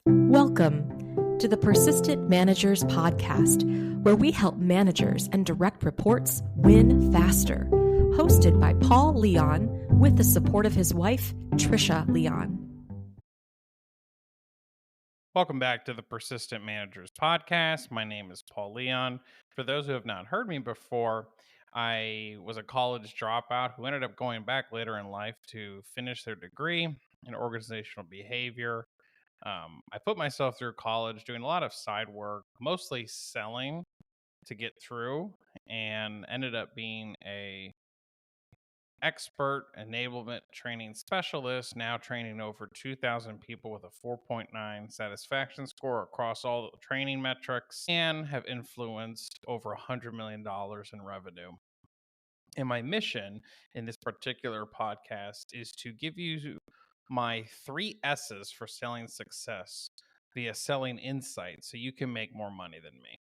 Welcome to the Persistent Managers Podcast, where we help managers and direct reports win faster. Hosted by Paul Leon with the support of his wife, Trisha Leon. Welcome back to the Persistent Managers Podcast. My name is Paul Leon. For those who have not heard me before, I was a college dropout who ended up going back later in life to finish their degree in organizational behavior. I put myself through college doing a lot of side work, mostly selling to get through, and ended up being a expert enablement training specialist, now training over 2,000 people with a 4.9 satisfaction score across all the training metrics, and have influenced over $100 million in revenue. And my mission in this particular podcast is to give you my 3 S's for selling success via selling insight so you can make more money than me.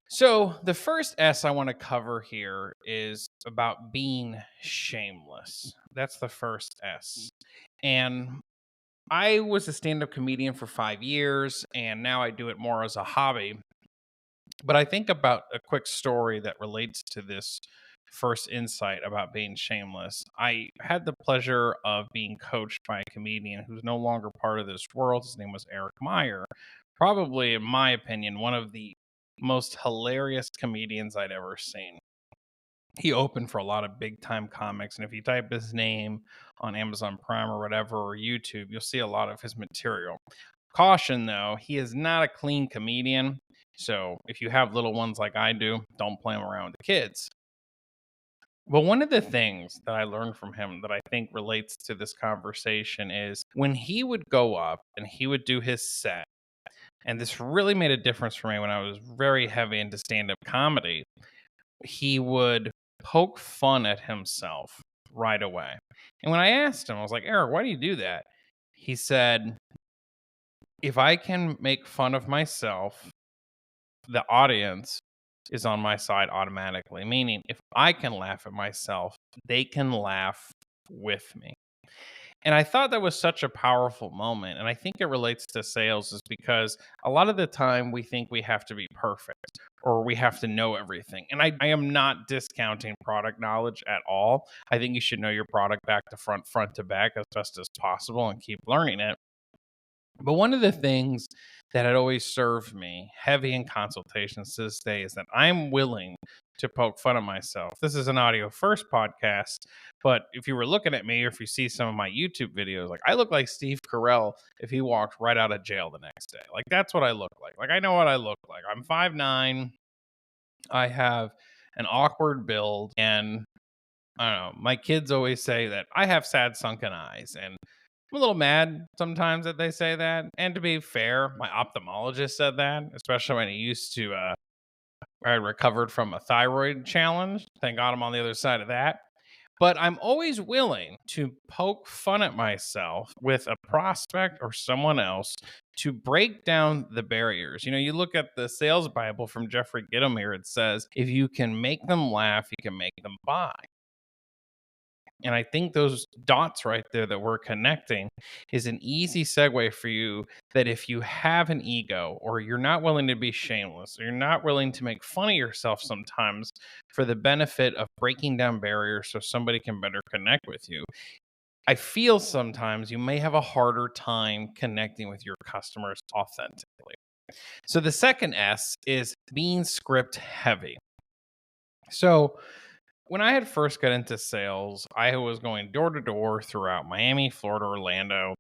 So, the first S I want to cover here is about being shameless. That's the first S. And I was a stand up comedian for 5 years, and now I do it more as a hobby. But I think about a quick story that relates to this first insight about being shameless. I had the pleasure of being coached by a comedian who's no longer part of this world. His name was Eric Meyer. Probably, in my opinion, one of the most hilarious comedians I'd ever seen. He opened for a lot of big time comics, and if you type his name on Amazon Prime or whatever, or YouTube, you'll see a lot of his material. Caution though, he is not a clean comedian. So if you have little ones like I do, don't play him around with the kids. But one of the things that I learned from him that I think relates to this conversation is when he would go up and he would do his set, and this really made a difference for me when I was very heavy into stand up comedy, he would poke fun at himself right away. And when I asked him, I was like, Eric, why do you do that? He said, if I can make fun of myself, the audience is on my side automatically. Meaning, if I can laugh at myself, they can laugh with me. And I thought that was such a powerful moment. And I think it relates to sales is because a lot of the time we think we have to be perfect or we have to know everything. And I am not discounting product knowledge at all. I think you should know your product back to front to back as best as possible and keep learning it. But one of the things that had always served me heavy in consultations to this day is that I'm willing to poke fun at myself. This is an audio first podcast, but if you were looking at me or if you see some of my YouTube videos, like I look like Steve Carell if he walked right out of jail the next day. Like that's what I look like. Like I know what I look like. I'm 5'9". I have an awkward build, and I don't know. My kids always say that I have sad sunken eyes, and I'm a little mad sometimes that they say that. And to be fair, my ophthalmologist said that, especially when he used to, I had recovered from a thyroid challenge. Thank God I'm on the other side of that. But I'm always willing to poke fun at myself with a prospect or someone else to break down the barriers. You know, you look at the sales Bible from Jeffrey Gitomer, it says, if you can make them laugh, you can make them buy. And I think those dots right there that we're connecting is an easy segue for you that if you have an ego or you're not willing to be shameless or you're not willing to make fun of yourself sometimes for the benefit of breaking down barriers so somebody can better connect with you, I feel sometimes you may have a harder time connecting with your customers authentically. So the second S is being script heavy. So when I had first got into sales, I was going door to door throughout Miami, Florida, Orlando,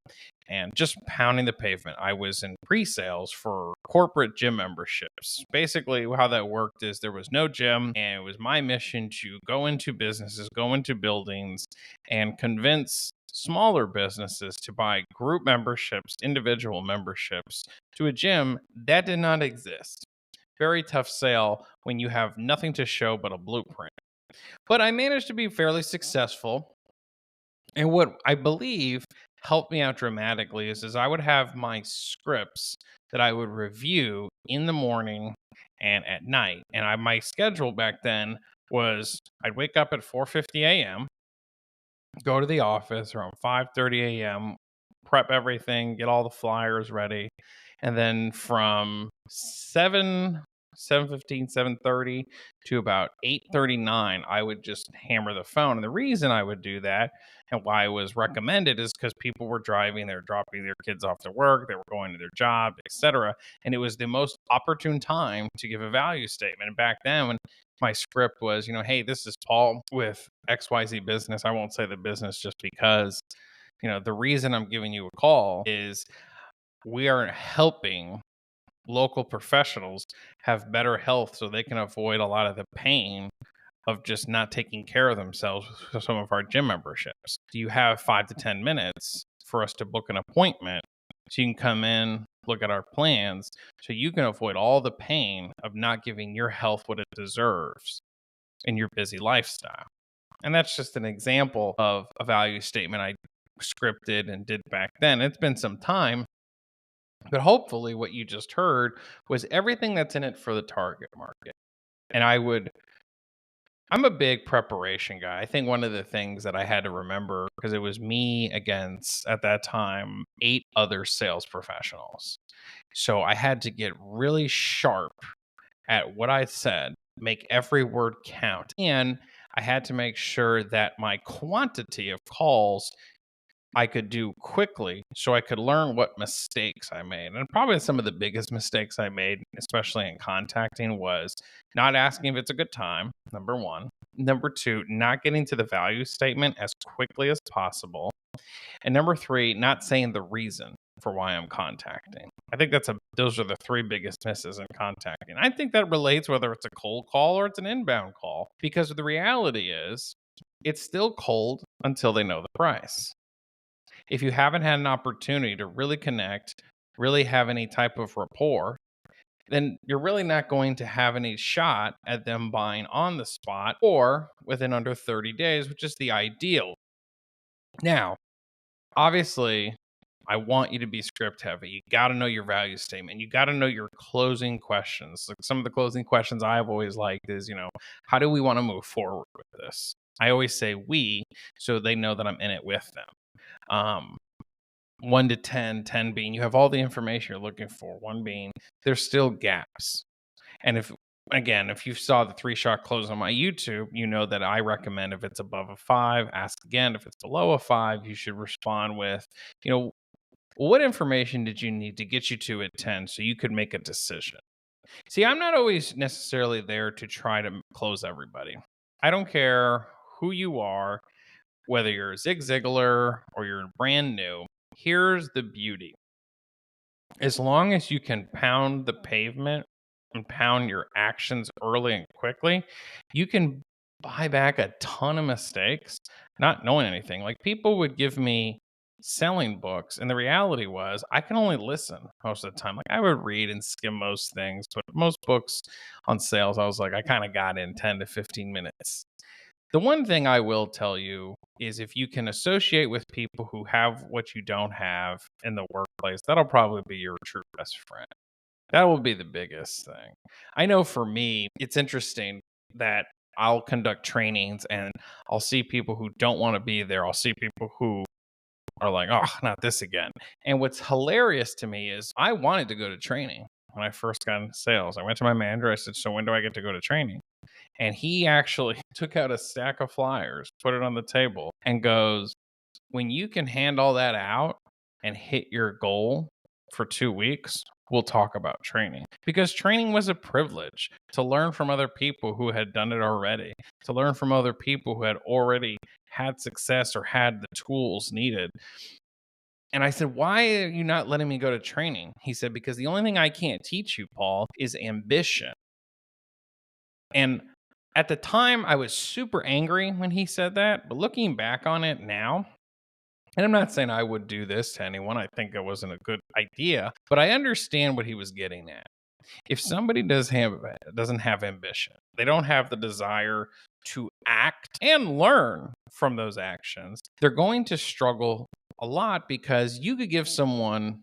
and just pounding the pavement. I was in pre-sales for corporate gym memberships. Basically, how that worked is there was no gym, and it was my mission to go into businesses, go into buildings, and convince smaller businesses to buy group memberships, individual memberships to a gym that did not exist. Very tough sale when you have nothing to show but a blueprint. But I managed to be fairly successful. And what I believe helped me out dramatically is I would have my scripts that I would review in the morning and at night. And my schedule back then was I'd wake up at 4:50 a.m., go to the office around 5:30 a.m., prep everything, get all the flyers ready. And then from 7:15, 7:30 to about 8:39, I would just hammer the phone. And the reason I would do that and why it was recommended is because people were driving, they were dropping their kids off to work, they were going to their job, etc. And it was the most opportune time to give a value statement. And back then, when my script was, hey, this is Paul with XYZ business. I won't say the business just because, the reason I'm giving you a call is we are helping local professionals have better health so they can avoid a lot of the pain of just not taking care of themselves with some of our gym memberships. Do you have 5 to 10 minutes for us to book an appointment so you can come in, look at our plans, so you can avoid all the pain of not giving your health what it deserves in your busy lifestyle? And that's just an example of a value statement I scripted and did back then. It's been some time, but hopefully what you just heard was everything that's in it for the target market. And I'm a big preparation guy. I think one of the things that I had to remember, because it was me against, at that time, 8 other sales professionals. So I had to get really sharp at what I said, make every word count. And I had to make sure that my quantity of calls I could do quickly so I could learn what mistakes I made. And probably some of the biggest mistakes I made, especially in contacting, was not asking if it's a good time, number one. Number two, not getting to the value statement as quickly as possible. And number three, not saying the reason for why I'm contacting. I think those are the 3 biggest misses in contacting. I think that relates whether it's a cold call or it's an inbound call, because the reality is it's still cold until they know the price. If you haven't had an opportunity to really connect, really have any type of rapport, then you're really not going to have any shot at them buying on the spot or within under 30 days, which is the ideal. Now, obviously, I want you to be script heavy. You got to know your value statement. You got to know your closing questions. Like some of the closing questions I've always liked is, how do we want to move forward with this? I always say we, so they know that I'm in it with them. 1 to 10, 10 being you have all the information you're looking for, 1 being there's still gaps. And if you saw the 3-shot close on my YouTube, you know that I recommend if it's above a 5, ask again. If it's below a 5, you should respond with, what information did you need to get you to at 10 so you could make a decision? See, I'm not always necessarily there to try to close everybody. I don't care who you are, whether you're a Zig Ziglar or you're brand new. Here's the beauty. As long as you can pound the pavement and pound your actions early and quickly, you can buy back a ton of mistakes not knowing anything. Like people would give me selling books, and the reality was I can only listen most of the time. Like I would read and skim most things, but most books on sales, I was like, I kind of got in 10 to 15 minutes. The one thing I will tell you is if you can associate with people who have what you don't have in the workplace, that'll probably be your true best friend. That will be the biggest thing. I know for me, it's interesting that I'll conduct trainings and I'll see people who don't want to be there. I'll see people who are like, oh, not this again. And what's hilarious to me is I wanted to go to training when I first got into sales. I went to my manager. I said, so when do I get to go to training? And he actually took out a stack of flyers, put it on the table, and goes, when you can hand all that out and hit your goal for 2 weeks, we'll talk about training. Because training was a privilege to learn from other people who had done it already, to learn from other people who had already had success or had the tools needed. And I said, why are you not letting me go to training? He said, because the only thing I can't teach you, Paul, is ambition. And at the time, I was super angry when he said that, but looking back on it now, and I'm not saying I would do this to anyone, I think it wasn't a good idea, but I understand what he was getting at. If somebody doesn't have ambition, they don't have the desire to act and learn from those actions, they're going to struggle a lot because you could give someone,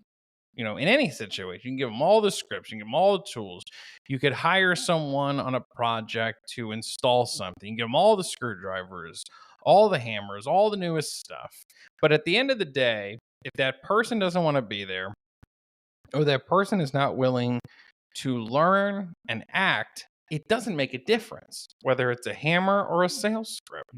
in any situation, you can give them all the scripts, you can give them all the tools. You could hire someone on a project to install something, you give them all the screwdrivers, all the hammers, all the newest stuff. But at the end of the day, If that person doesn't want to be there, or that person is not willing to learn and act, it doesn't make a difference whether it's a hammer or a sales script.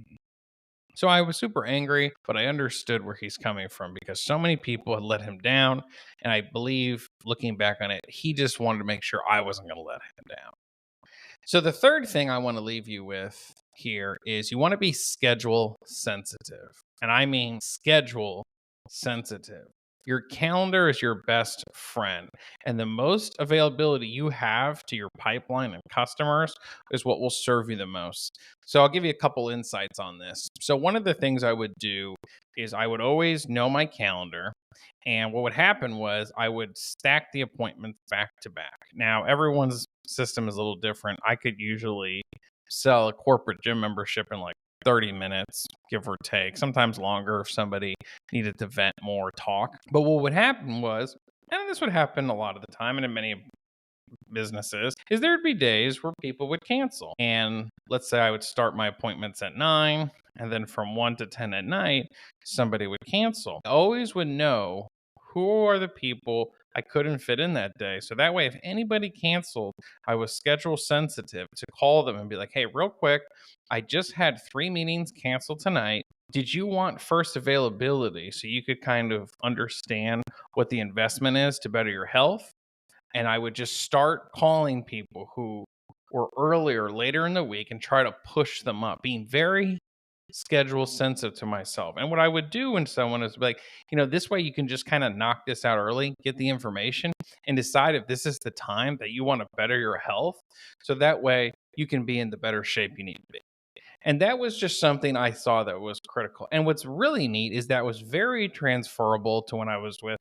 So I was super angry, but I understood where he's coming from because so many people had let him down. And I believe, looking back on it, he just wanted to make sure I wasn't going to let him down. So the third thing I want to leave you with here is you want to be schedule sensitive. And I mean schedule sensitive. Your calendar is your best friend, and the most availability you have to your pipeline and customers is what will serve you the most. So I'll give you a couple insights on this. So one of the things I would do is I would always know my calendar. And what would happen was I would stack the appointments back to back. Now, everyone's system is a little different. I could usually sell a corporate gym membership in like 30 minutes, give or take, sometimes longer if somebody needed to vent more, talk. But what would happen was, and this would happen a lot of the time and in many businesses, is there would be days where people would cancel. And let's say I would start my appointments at 9, and then from 1 to 10 at night, somebody would cancel. I always would know who are the people I couldn't fit in that day. So that way, if anybody canceled, I was schedule sensitive to call them and be like, hey, real quick, I just had 3 meetings canceled tonight. Did you want first availability so you could kind of understand what the investment is to better your health? And I would just start calling people who were earlier, later in the week, and try to push them up, being very schedule sensitive to myself. And what I would do when someone is like, this way you can just kind of knock this out early, get the information, and decide if this is the time that you want to better your health. So that way you can be in the better shape you need to be. And that was just something I saw that was critical. And what's really neat is that was very transferable to when I was with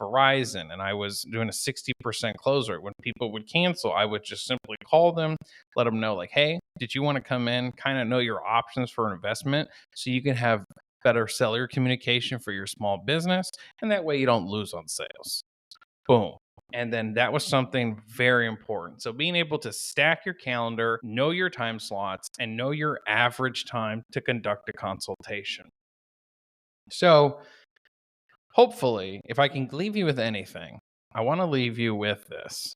Verizon and I was doing a 60% close rate. When people would cancel, I would just simply call them, let them know like, hey, did you want to come in, kind of know your options for investment so you can have better seller communication for your small business. And that way you don't lose on sales. Boom. And then that was something very important. So being able to stack your calendar, know your time slots, and know your average time to conduct a consultation. So hopefully, if I can leave you with anything, I want to leave you with this.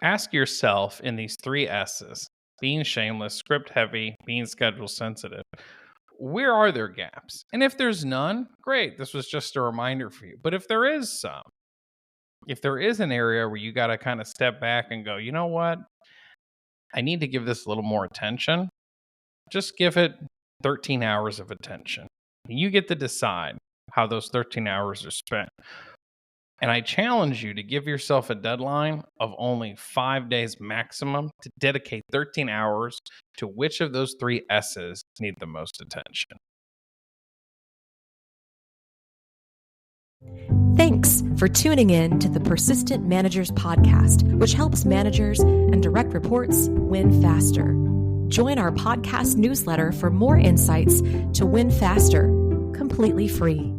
Ask yourself in these 3 S's, being shameless, script heavy, being schedule sensitive, where are there gaps? And if there's none, great. This was just a reminder for you. But if there is some, if there is an area where you got to kind of step back and go, you know what? I need to give this a little more attention. Just give it 13 hours of attention. And you get to decide how those 13 hours are spent. And I challenge you to give yourself a deadline of only 5 days maximum to dedicate 13 hours to which of those 3 S's need the most attention. Thanks for tuning in to the Persistent Managers Podcast, which helps managers and direct reports win faster. Join our podcast newsletter for more insights to win faster, completely free.